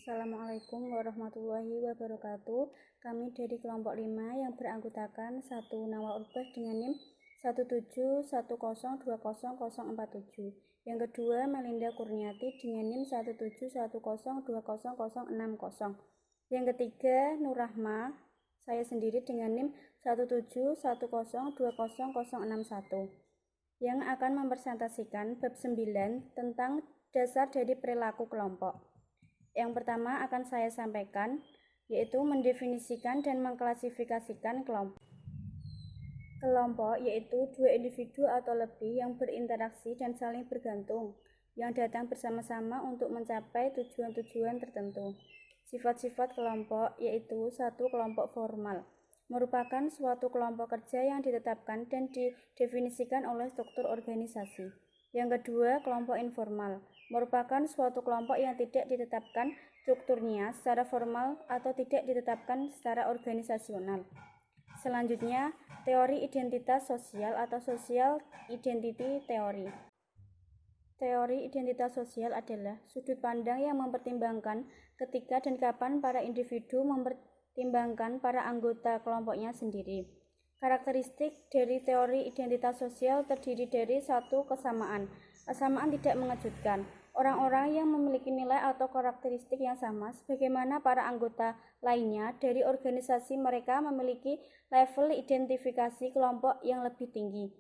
Assalamualaikum warahmatullahi wabarakatuh. Kami dari kelompok 5 yang beranggotakan 1 Nawal Urbah dengan NIM 171020047. Yang kedua Melinda Kurniati dengan NIM 171020060. Yang ketiga Nurrahma, saya sendiri dengan NIM 171020061, yang akan mempresentasikan bab 9 tentang dasar dari perilaku kelompok. Yang pertama akan saya sampaikan, yaitu mendefinisikan dan mengklasifikasikan kelompok. Kelompok yaitu dua individu atau lebih yang berinteraksi dan saling bergantung, yang datang bersama-sama untuk mencapai tujuan-tujuan tertentu. Sifat-sifat kelompok yaitu 1. Kelompok formal merupakan suatu kelompok kerja yang ditetapkan dan didefinisikan oleh struktur organisasi. Yang kedua, kelompok informal merupakan suatu kelompok yang tidak ditetapkan strukturnya secara formal atau tidak ditetapkan secara organisasional. Selanjutnya, teori identitas sosial atau social identity theory. Teori identitas sosial adalah sudut pandang yang mempertimbangkan ketika dan kapan para individu mempertimbangkan para anggota kelompoknya sendiri. Karakteristik dari teori identitas sosial terdiri dari 1. Kesamaan. Kesamaan tidak mengejutkan. Orang-orang yang memiliki nilai atau karakteristik yang sama sebagaimana para anggota lainnya dari organisasi mereka memiliki level identifikasi kelompok yang lebih tinggi.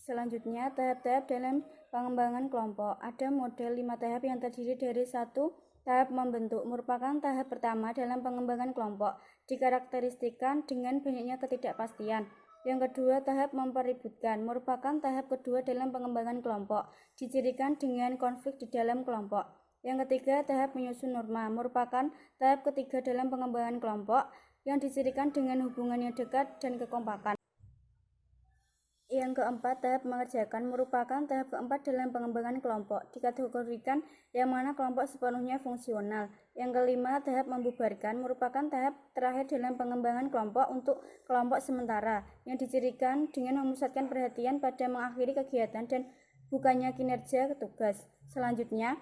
Selanjutnya, tahap-tahap dalam pengembangan kelompok. Ada model 5 tahap yang terdiri dari 1. Tahap membentuk merupakan tahap pertama dalam pengembangan kelompok, dikarakteristikan dengan banyaknya ketidakpastian. Yang kedua, tahap mempeributkan merupakan tahap kedua dalam pengembangan kelompok, dicirikan dengan konflik di dalam kelompok. Yang ketiga, tahap menyusun norma merupakan tahap ketiga dalam pengembangan kelompok, yang dicirikan dengan hubungan yang dekat dan kekompakan. Yang keempat, tahap mengerjakan merupakan tahap keempat dalam pengembangan kelompok, dikategorikan yang mana kelompok sepenuhnya fungsional. Yang kelima, tahap membubarkan merupakan tahap terakhir dalam pengembangan kelompok untuk kelompok sementara, yang dicirikan dengan memusatkan perhatian pada mengakhiri kegiatan dan bukannya kinerja tugas. Selanjutnya,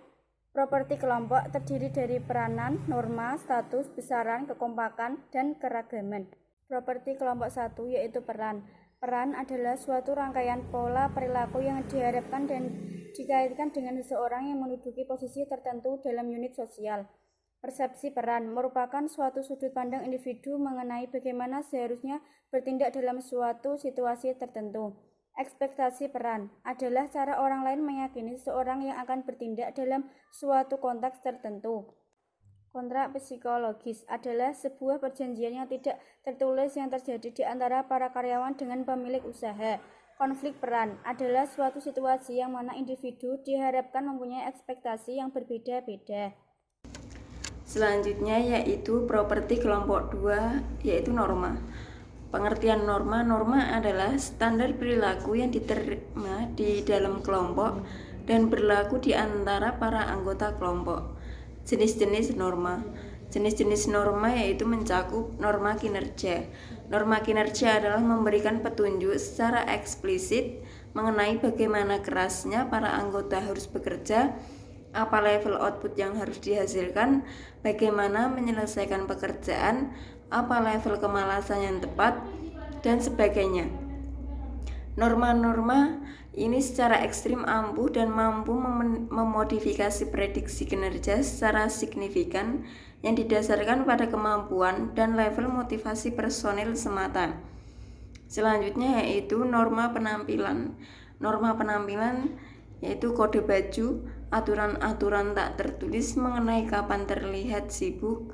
properti kelompok terdiri dari peranan, norma, status, besaran, kekompakan, dan keragaman. Properti kelompok 1 yaitu peran. Peran adalah suatu rangkaian pola perilaku yang diharapkan dan dikaitkan dengan seseorang yang menduduki posisi tertentu dalam unit sosial. Persepsi peran merupakan suatu sudut pandang individu mengenai bagaimana seharusnya bertindak dalam suatu situasi tertentu. Ekspektasi peran adalah cara orang lain meyakini seseorang yang akan bertindak dalam suatu konteks tertentu. Kontrak psikologis adalah sebuah perjanjian yang tidak tertulis yang terjadi di antara para karyawan dengan pemilik usaha. Konflik peran adalah suatu situasi yang mana individu diharapkan mempunyai ekspektasi yang berbeda-beda. Selanjutnya yaitu properti kelompok 2 yaitu norma. Pengertian norma adalah standar perilaku yang diterima di dalam kelompok dan berlaku di antara para anggota kelompok. Jenis-jenis norma. Jenis-jenis norma yaitu mencakup norma kinerja. Norma kinerja adalah memberikan petunjuk secara eksplisit mengenai bagaimana kerasnya para anggota harus bekerja, apa level output yang harus dihasilkan, bagaimana menyelesaikan pekerjaan, apa level kemalasan yang tepat, dan sebagainya. Norma-norma ini secara ekstrim ampuh dan mampu memodifikasi prediksi kinerja secara signifikan yang didasarkan pada kemampuan dan level motivasi personil semata. Selanjutnya yaitu norma penampilan. Norma penampilan yaitu kode baju, aturan-aturan tak tertulis mengenai kapan terlihat sibuk.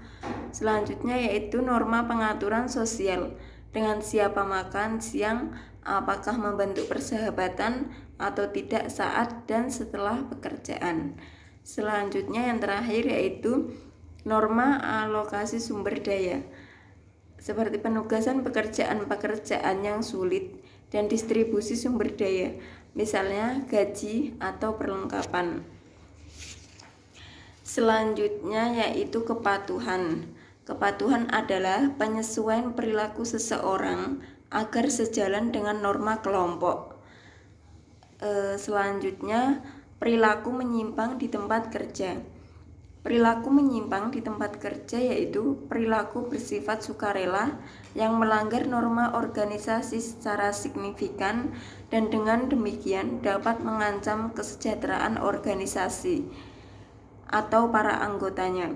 Selanjutnya yaitu norma pengaturan sosial, dengan siapa makan siang, apakah membentuk persahabatan atau tidak saat dan setelah pekerjaan. Selanjutnya yang terakhir yaitu norma alokasi sumber daya, seperti penugasan pekerjaan-pekerjaan yang sulit dan distribusi sumber daya, misalnya gaji atau perlengkapan. Selanjutnya yaitu kepatuhan. Kepatuhan adalah penyesuaian perilaku seseorang agar sejalan dengan norma kelompok. Selanjutnya, perilaku menyimpang di tempat kerja. Perilaku menyimpang di tempat kerja yaitu perilaku bersifat sukarela yang melanggar norma organisasi secara signifikan dan dengan demikian dapat mengancam kesejahteraan organisasi atau para anggotanya.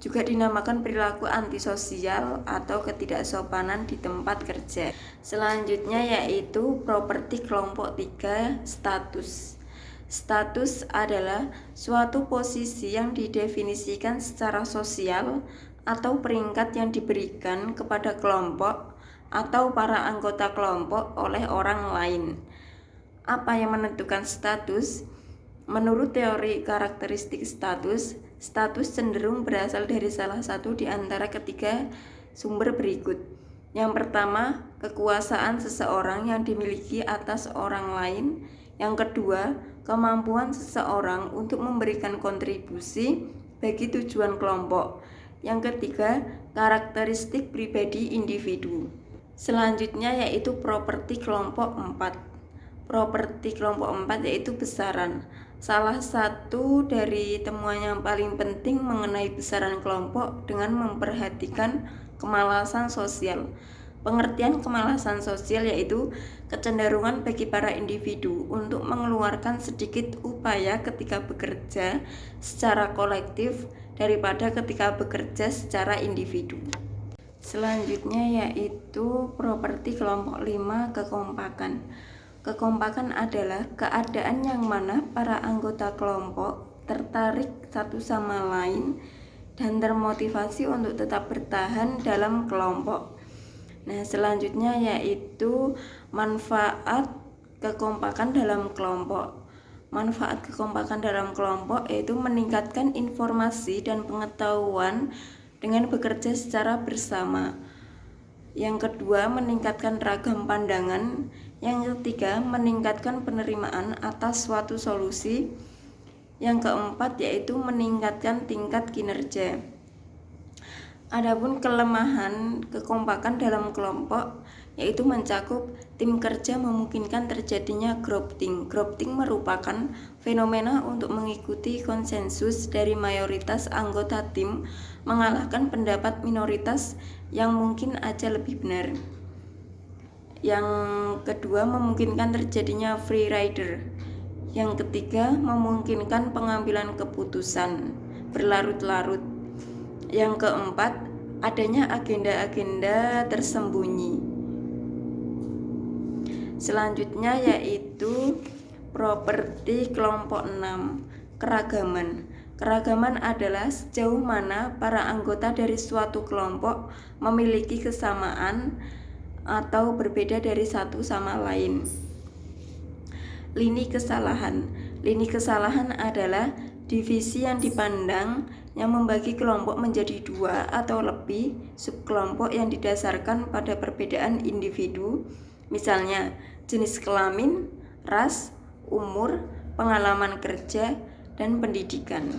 Juga dinamakan perilaku antisosial atau ketidaksopanan di tempat kerja. Selanjutnya yaitu properti kelompok 3, status. Status adalah suatu posisi yang didefinisikan secara sosial atau peringkat yang diberikan kepada kelompok atau para anggota kelompok oleh orang lain. Apa yang menentukan status? Menurut teori karakteristik status, status cenderung berasal dari salah satu di antara ketiga sumber berikut. Yang pertama, kekuasaan seseorang yang dimiliki atas orang lain. Yang kedua, kemampuan seseorang untuk memberikan kontribusi bagi tujuan kelompok. Yang ketiga, karakteristik pribadi individu. Selanjutnya yaitu properti kelompok 4. Properti kelompok 4 yaitu besaran. Salah satu dari temuan yang paling penting mengenai besaran kelompok dengan memperhatikan kemalasan sosial. Pengertian kemalasan sosial yaitu kecenderungan bagi para individu untuk mengeluarkan sedikit upaya ketika bekerja secara kolektif daripada ketika bekerja secara individu. Selanjutnya yaitu properti kelompok 5, kekompakan. Kekompakan adalah keadaan yang mana para anggota kelompok tertarik satu sama lain dan termotivasi untuk tetap bertahan dalam kelompok. Nah, selanjutnya yaitu manfaat kekompakan dalam kelompok. Manfaat kekompakan dalam kelompok yaitu meningkatkan informasi dan pengetahuan dengan bekerja secara bersama. Yang kedua, meningkatkan ragam pandangan. Yang ketiga, meningkatkan penerimaan atas suatu solusi. Yang keempat yaitu meningkatkan tingkat kinerja. Adapun kelemahan kekompakan dalam kelompok yaitu mencakup tim kerja memungkinkan terjadinya grafting. Grafting merupakan fenomena untuk mengikuti konsensus dari mayoritas anggota tim mengalahkan pendapat minoritas yang mungkin aja lebih benar. Yang kedua, memungkinkan terjadinya free rider. Yang ketiga, memungkinkan pengambilan keputusan berlarut-larut. Yang keempat, adanya agenda-agenda tersembunyi. Selanjutnya yaitu properti kelompok 6, keragaman. Keragaman adalah sejauh mana para anggota dari suatu kelompok memiliki kesamaan atau berbeda dari satu sama lain. Lini kesalahan. Lini kesalahan adalah divisi yang dipandang yang membagi kelompok menjadi dua atau lebih subkelompok yang didasarkan pada perbedaan individu, misalnya jenis kelamin, ras, umur, pengalaman kerja, dan pendidikan.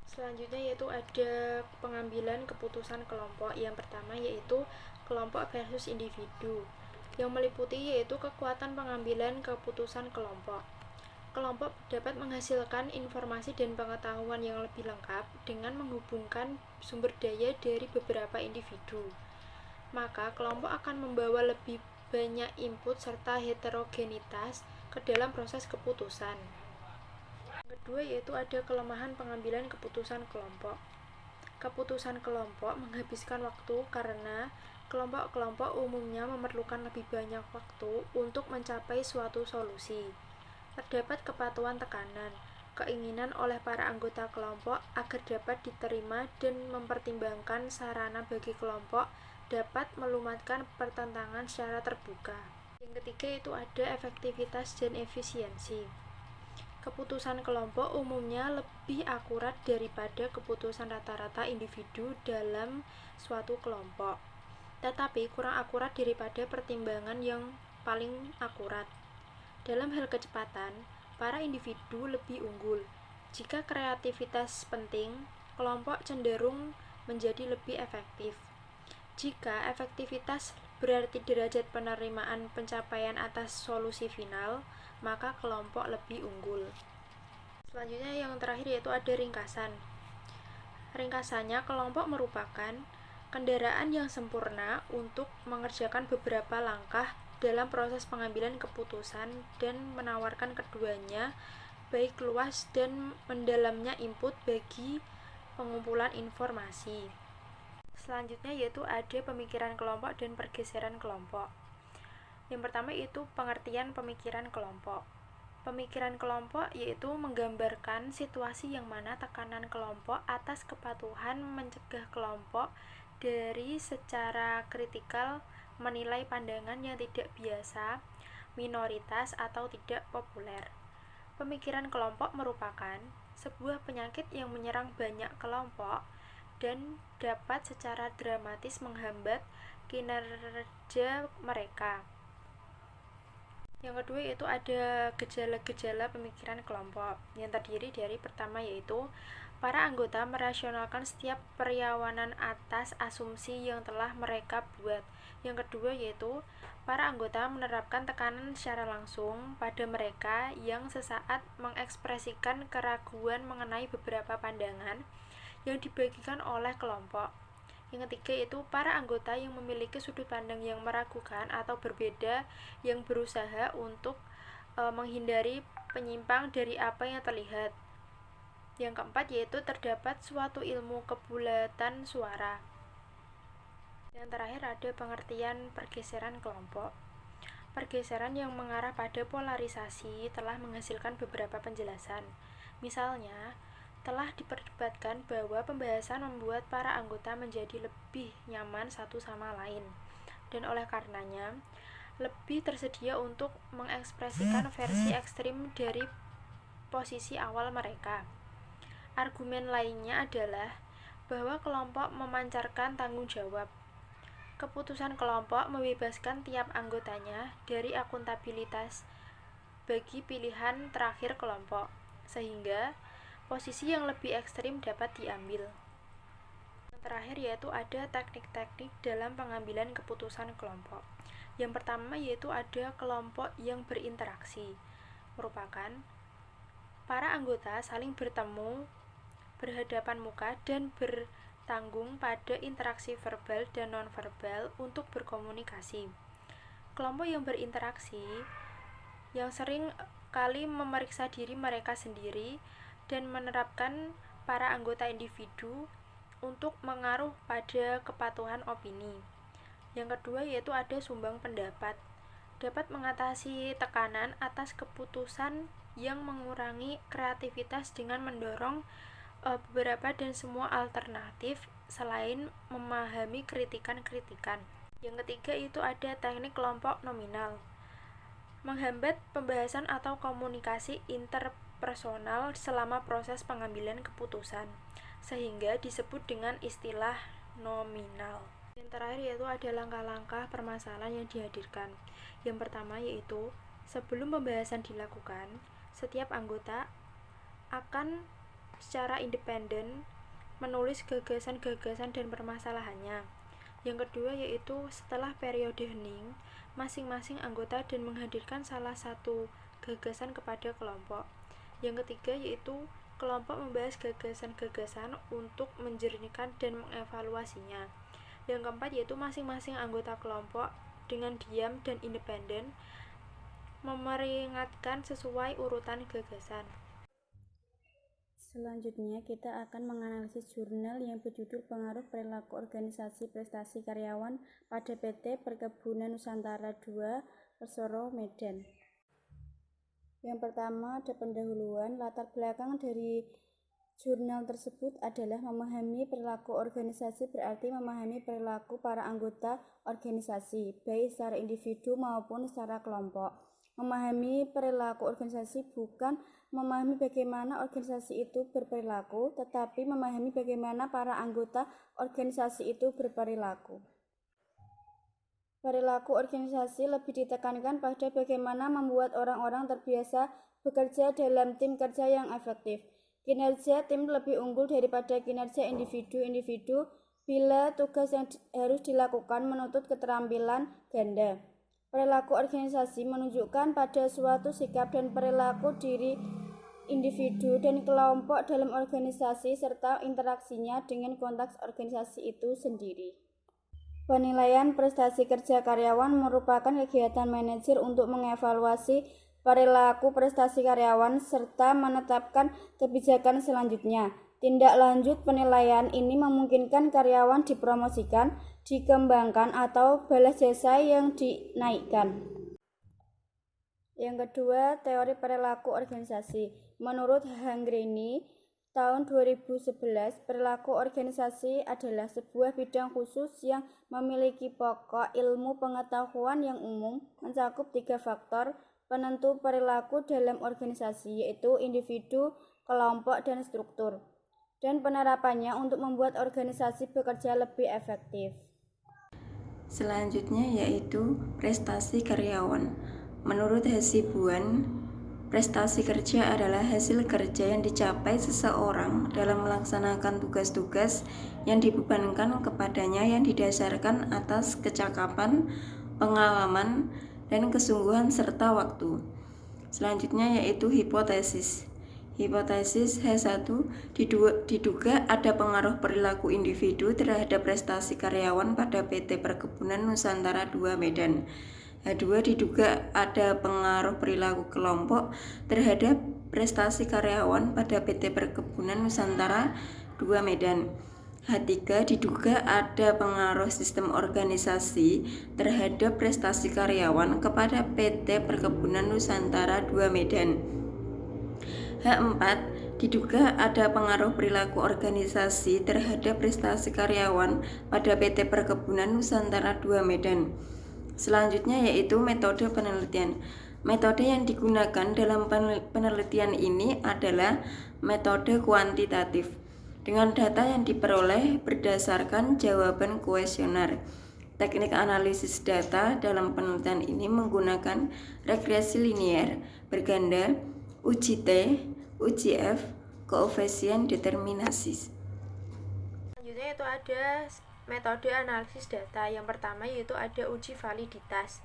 Selanjutnya yaitu ada pengambilan keputusan kelompok. Yang pertama yaitu kelompok versus individu, yang meliputi yaitu kekuatan pengambilan keputusan kelompok. Kelompok dapat menghasilkan informasi dan pengetahuan yang lebih lengkap dengan menghubungkan sumber daya dari beberapa individu. Maka kelompok akan membawa lebih banyak input serta heterogenitas ke dalam proses keputusan. Yang kedua yaitu ada kelemahan pengambilan keputusan kelompok. Keputusan kelompok menghabiskan waktu karena kelompok-kelompok umumnya memerlukan lebih banyak waktu untuk mencapai suatu solusi. Terdapat kepatuhan tekanan, keinginan oleh para anggota kelompok agar dapat diterima dan mempertimbangkan sarana bagi kelompok dapat melumatkan pertentangan secara terbuka. Yang ketiga itu ada efektivitas dan efisiensi. Keputusan kelompok umumnya lebih akurat daripada keputusan rata-rata individu dalam suatu kelompok, tetapi kurang akurat daripada pertimbangan yang paling akurat. Dalam hal kecepatan, para individu lebih unggul. Jika kreativitas penting, kelompok cenderung menjadi lebih efektif. Jika efektivitas berarti derajat penerimaan pencapaian atas solusi final, maka kelompok lebih unggul. Selanjutnya yang terakhir yaitu ada ringkasan. Ringkasannya, kelompok merupakan kendaraan yang sempurna untuk mengerjakan beberapa langkah dalam proses pengambilan keputusan dan menawarkan keduanya baik luas dan mendalamnya input bagi pengumpulan informasi. Selanjutnya yaitu ada pemikiran kelompok dan pergeseran kelompok. Yang pertama itu pengertian pemikiran kelompok. Pemikiran kelompok yaitu menggambarkan situasi yang mana tekanan kelompok atas kepatuhan mencegah kelompok dari secara kritikal menilai pandangan yang tidak biasa, minoritas, atau tidak populer. Pemikiran kelompok merupakan sebuah penyakit yang menyerang banyak kelompok dan dapat secara dramatis menghambat kinerja mereka. Yang kedua yaitu ada gejala-gejala pemikiran kelompok yang terdiri dari pertama yaitu para anggota merasionalkan setiap perlawanan atas asumsi yang telah mereka buat. Yang kedua yaitu para anggota menerapkan tekanan secara langsung pada mereka yang sesaat mengekspresikan keraguan mengenai beberapa pandangan yang dibagikan oleh kelompok. Yang ketiga yaitu para anggota yang memiliki sudut pandang yang meragukan atau berbeda yang berusaha untuk menghindari penyimpang dari apa yang terlihat. Yang keempat yaitu terdapat suatu ilmu kebulatan suara. Yang terakhir ada pengertian pergeseran kelompok. Pergeseran yang mengarah pada polarisasi telah menghasilkan beberapa penjelasan. Misalnya, telah diperdebatkan bahwa pembahasan membuat para anggota menjadi lebih nyaman satu sama lain, dan oleh karenanya lebih tersedia untuk mengekspresikan versi ekstrim dari posisi awal mereka. Argumen lainnya adalah bahwa kelompok memancarkan tanggung jawab. Keputusan kelompok membebaskan tiap anggotanya dari akuntabilitas bagi pilihan terakhir kelompok, sehingga posisi yang lebih ekstrim dapat diambil. Yang terakhir yaitu ada teknik-teknik dalam pengambilan keputusan kelompok. Yang pertama yaitu ada kelompok yang berinteraksi, merupakan para anggota saling bertemu, berhadapan muka, dan bertanggung pada interaksi verbal dan nonverbal untuk berkomunikasi. Kelompok yang berinteraksi yang sering kali memeriksa diri mereka sendiri dan menerapkan para anggota individu untuk mengaruh pada kepatuhan opini. Yang kedua yaitu ada sumbang pendapat, dapat mengatasi tekanan atas keputusan yang mengurangi kreativitas dengan mendorong beberapa dan semua alternatif selain memahami kritikan-kritikan. Yang ketiga itu ada teknik kelompok nominal, menghambat pembahasan atau komunikasi interpersonal selama proses pengambilan keputusan, sehingga disebut dengan istilah nominal. Yang terakhir yaitu ada langkah-langkah permasalahan yang dihadirkan. Yang pertama yaitu sebelum pembahasan dilakukan, setiap anggota akan secara independen menulis gagasan-gagasan dan permasalahannya. Yang kedua yaitu setelah periode hening, masing-masing anggota dan menghadirkan salah satu gagasan kepada kelompok. Yang ketiga yaitu kelompok membahas gagasan-gagasan untuk menjernihkan dan mengevaluasinya. Yang keempat yaitu masing-masing anggota kelompok dengan diam dan independen memperingatkan sesuai urutan gagasan. Selanjutnya, kita akan menganalisis jurnal yang berjudul Pengaruh Perilaku Organisasi Prestasi Karyawan pada PT Perkebunan Nusantara II, Persero, Medan. Yang pertama, ada pendahuluan. Latar belakang dari jurnal tersebut adalah memahami perilaku organisasi berarti memahami perilaku para anggota organisasi, baik secara individu maupun secara kelompok. Memahami perilaku organisasi bukan memahami bagaimana organisasi itu berperilaku, tetapi memahami bagaimana para anggota organisasi itu berperilaku. Perilaku organisasi lebih ditekankan pada bagaimana membuat orang-orang terbiasa bekerja dalam tim kerja yang efektif. Kinerja tim lebih unggul daripada kinerja individu-individu bila tugas yang harus dilakukan menuntut keterampilan ganda. Perilaku organisasi menunjukkan pada suatu sikap dan perilaku diri individu dan kelompok dalam organisasi serta interaksinya dengan konteks organisasi itu sendiri. Penilaian prestasi kerja karyawan merupakan kegiatan manajer untuk mengevaluasi perilaku prestasi karyawan serta menetapkan kebijakan selanjutnya. Tindak lanjut penilaian ini memungkinkan karyawan dipromosikan, dikembangkan, atau balas jasa yang dinaikkan. Yang kedua, teori perilaku organisasi. Menurut Hanggreni, tahun 2011, perilaku organisasi adalah sebuah bidang khusus yang memiliki pokok ilmu pengetahuan yang umum, mencakup 3 faktor penentu perilaku dalam organisasi, yaitu individu, kelompok, dan struktur, dan penerapannya untuk membuat organisasi bekerja lebih efektif. Selanjutnya yaitu prestasi karyawan. Menurut Hasibuan, prestasi kerja adalah hasil kerja yang dicapai seseorang dalam melaksanakan tugas-tugas yang dibebankan kepadanya yang didasarkan atas kecakapan, pengalaman, dan kesungguhan serta waktu. Selanjutnya yaitu hipotesis. Hipotesis H1 diduga ada pengaruh perilaku individu terhadap prestasi karyawan pada PT Perkebunan Nusantara II Medan. H2 diduga ada pengaruh perilaku kelompok terhadap prestasi karyawan pada PT Perkebunan Nusantara II Medan. H3 diduga ada pengaruh sistem organisasi terhadap prestasi karyawan kepada PT Perkebunan Nusantara II Medan. H4 diduga ada pengaruh perilaku organisasi terhadap prestasi karyawan pada PT Perkebunan Nusantara II Medan. Selanjutnya yaitu metode penelitian. Metode yang digunakan dalam penelitian ini adalah metode kuantitatif, dengan data yang diperoleh berdasarkan jawaban kuesioner. Teknik analisis data dalam penelitian ini menggunakan regresi linier, berganda, uji T, uji F, koefisien determinasi. Selanjutnya itu ada metode analisis data. Yang pertama yaitu ada uji validitas.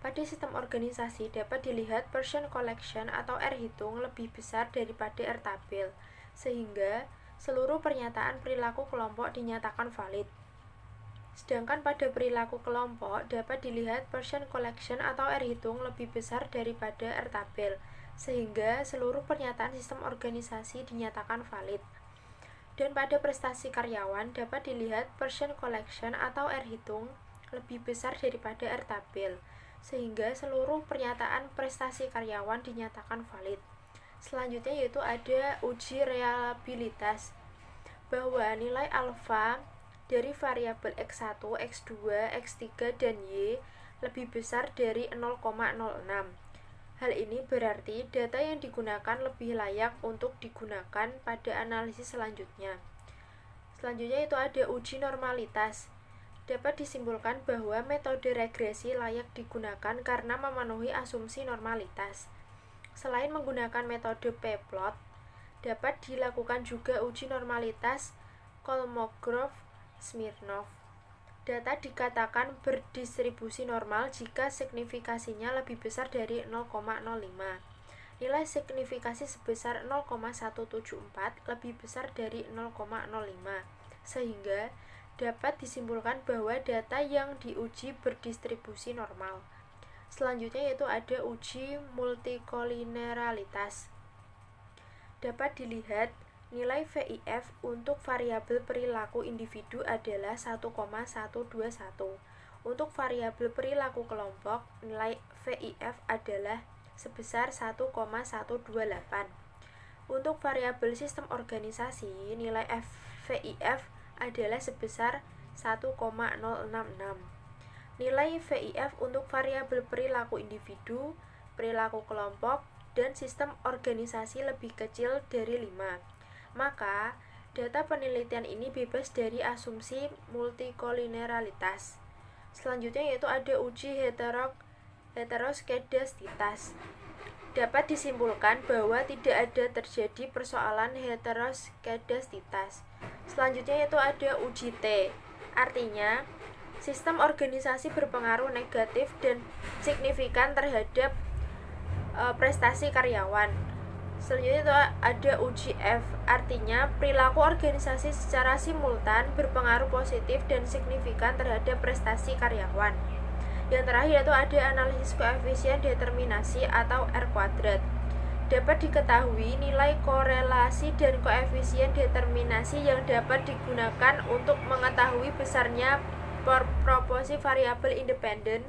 Pada sistem organisasi dapat dilihat Pearson collection atau R hitung lebih besar daripada R tabel, sehingga seluruh pernyataan perilaku kelompok dinyatakan valid. Sedangkan pada perilaku kelompok dapat dilihat Pearson collection atau R hitung lebih besar daripada R tabel, sehingga seluruh pernyataan sistem organisasi dinyatakan valid. Dan pada prestasi karyawan dapat dilihat Pearson collection atau R hitung lebih besar daripada R tabel, sehingga seluruh pernyataan prestasi karyawan dinyatakan valid. Selanjutnya yaitu ada uji reliabilitas, bahwa nilai alfa dari variabel X1, X2, X3, dan Y lebih besar dari 0,06. Hal ini berarti data yang digunakan lebih layak untuk digunakan pada analisis selanjutnya. Selanjutnya itu ada uji normalitas. Dapat disimpulkan bahwa metode regresi layak digunakan karena memenuhi asumsi normalitas. Selain menggunakan metode p-plot, dapat dilakukan juga uji normalitas Kolmogorov-Smirnov. Data dikatakan berdistribusi normal jika signifikasinya lebih besar dari 0,05. Nilai signifikasi sebesar 0,174 lebih besar dari 0,05, sehingga dapat disimpulkan bahwa data yang diuji berdistribusi normal. Selanjutnya yaitu ada uji multikolineralitas. Dapat dilihat nilai VIF untuk variabel perilaku individu adalah 1,121. Untuk variabel perilaku kelompok, nilai VIF adalah sebesar 1,128. Untuk variabel sistem organisasi, nilai VIF adalah sebesar 1,066. Nilai VIF untuk variabel perilaku individu, perilaku kelompok, dan sistem organisasi lebih kecil dari 5. Maka, data penelitian ini bebas dari asumsi multikolineralitas. Selanjutnya yaitu ada uji heteroskedastika. Dapat disimpulkan bahwa tidak ada terjadi persoalan heteroskedastika. Selanjutnya yaitu ada uji T. Artinya, sistem organisasi berpengaruh negatif dan signifikan terhadap prestasi karyawan. Selanjutnya itu ada UGF, artinya perilaku organisasi secara simultan berpengaruh positif dan signifikan terhadap prestasi karyawan. Yang terakhir itu ada analisis koefisien determinasi atau R kuadrat. Dapat diketahui nilai korelasi dan koefisien determinasi yang dapat digunakan untuk mengetahui besarnya proporsi variabel independen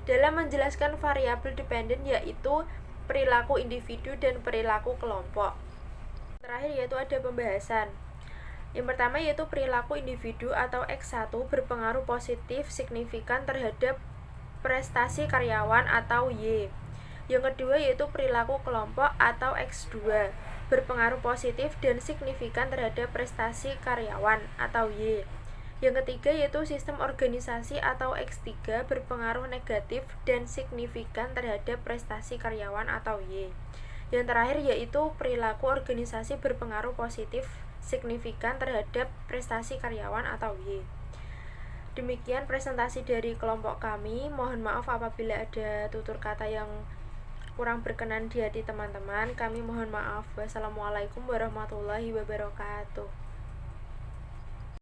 dalam menjelaskan variabel dependen, yaitu perilaku individu dan perilaku kelompok. Terakhir yaitu ada pembahasan. Yang pertama yaitu perilaku individu atau X1 berpengaruh positif signifikan terhadap prestasi karyawan atau Y. Yang kedua yaitu perilaku kelompok atau X2 berpengaruh positif dan signifikan terhadap prestasi karyawan atau Y. Yang ketiga yaitu sistem organisasi atau X3 berpengaruh negatif dan signifikan terhadap prestasi karyawan atau Y. Yang terakhir yaitu perilaku organisasi berpengaruh positif signifikan terhadap prestasi karyawan atau Y. Demikian presentasi dari kelompok kami. Mohon maaf apabila ada tutur kata yang kurang berkenan di hati teman-teman. Kami mohon maaf. Wassalamualaikum warahmatullahi wabarakatuh.